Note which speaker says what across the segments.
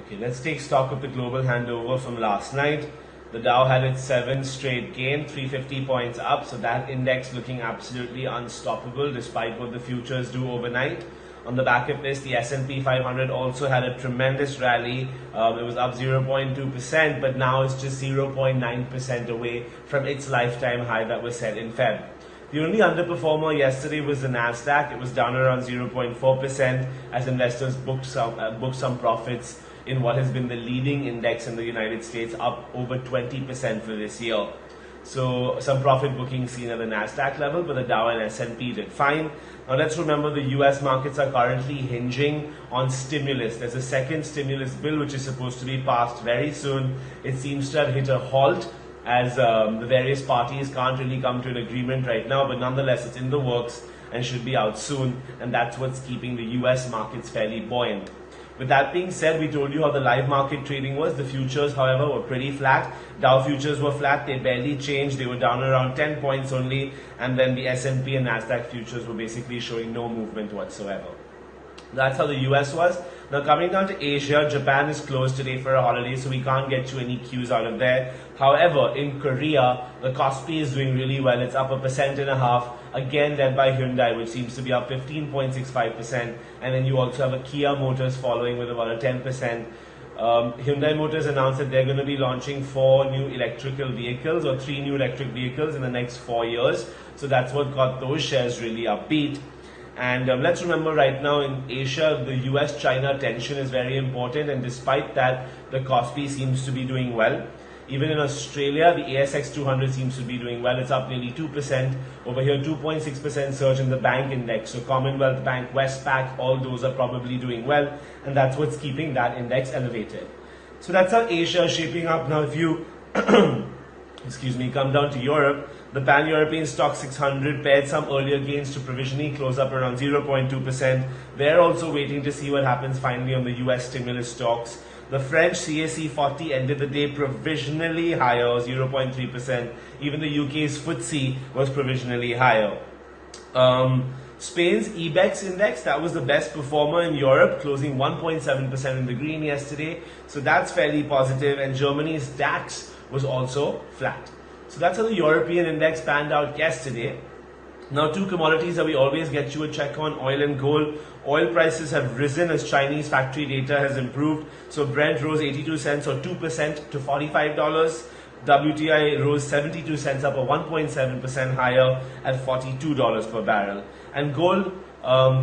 Speaker 1: Okay, let's take stock of the global handover from last night. The Dow had its 7th straight gain, 350 points up, so that index looking absolutely unstoppable despite what the futures do overnight. On the back of this, the S&P 500 also had a tremendous rally. It was up 0.2%, but now it's just 0.9% away from its lifetime high that was set in Feb. The only underperformer yesterday was the Nasdaq. It was down around 0.4% as investors booked some profits in what has been the leading index in the United States, up over 20% for this year. So some profit booking seen at the Nasdaq level, but the Dow and S&P did fine. Now let's remember the US markets are currently hinging on stimulus. There's a second stimulus bill which is supposed to be passed very soon. It seems to have hit a halt as the various parties can't really come to an agreement right now, but nonetheless it's in the works and should be out soon, and that's what's keeping the US markets fairly buoyant. With that being said, we told you how the live market trading was. The futures, however, were pretty flat. Dow futures were flat. They barely changed. They were down around 10 points only. And then the S&P and Nasdaq futures were basically showing no movement whatsoever. That's how the US was. Now coming down to Asia, Japan is closed today for a holiday, so we can't get you any cues out of there. However, in Korea, the Kospi is doing really well. It's up 1.5%, again led by Hyundai, which seems to be up 15.65%. And then you also have a Kia Motors following with about a 10%. Hyundai Motors announced that they're going to be launching 4 new electrical vehicles or 3 new electric vehicles in the next 4 years. So that's what got those shares really upbeat. And let's remember right now in Asia, the US-China tension is very important, and despite that, the Kospi seems to be doing well. Even in Australia, the ASX 200 seems to be doing well. It's up nearly 2%. Over here, 2.6% surge in the bank index. So Commonwealth Bank, Westpac, all those are probably doing well, and that's what's keeping that index elevated. So that's how Asia is shaping up. Now, if you come down to Europe, the Pan-European Stock 600 paired some earlier gains to provisionally close up around 0.2%. They're also waiting to see what happens finally on the US stimulus stocks. The French CAC 40 ended the day provisionally higher, 0.3%. Even the UK's FTSE was provisionally higher. Spain's IBEX index, that was the best performer in Europe, closing 1.7% in the green yesterday. So that's fairly positive. And Germany's DAX was also flat. So that's how the European index panned out yesterday. Now, 2 commodities that we always get you a check on, oil and gold. Oil prices have risen as Chinese factory data has improved. So Brent rose 82 cents or 2% to $45. WTI rose 72 cents up or 1.7% higher at $42 per barrel. And gold,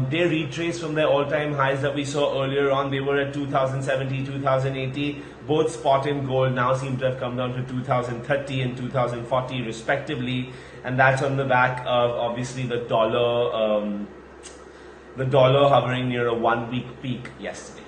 Speaker 1: they retraced from their all-time highs that we saw earlier on. They were at 2070, 2080. Both spot and gold now seem to have come down to 2030 and 2040 respectively, and that's on the back of obviously the dollar hovering near a 1-week peak yesterday.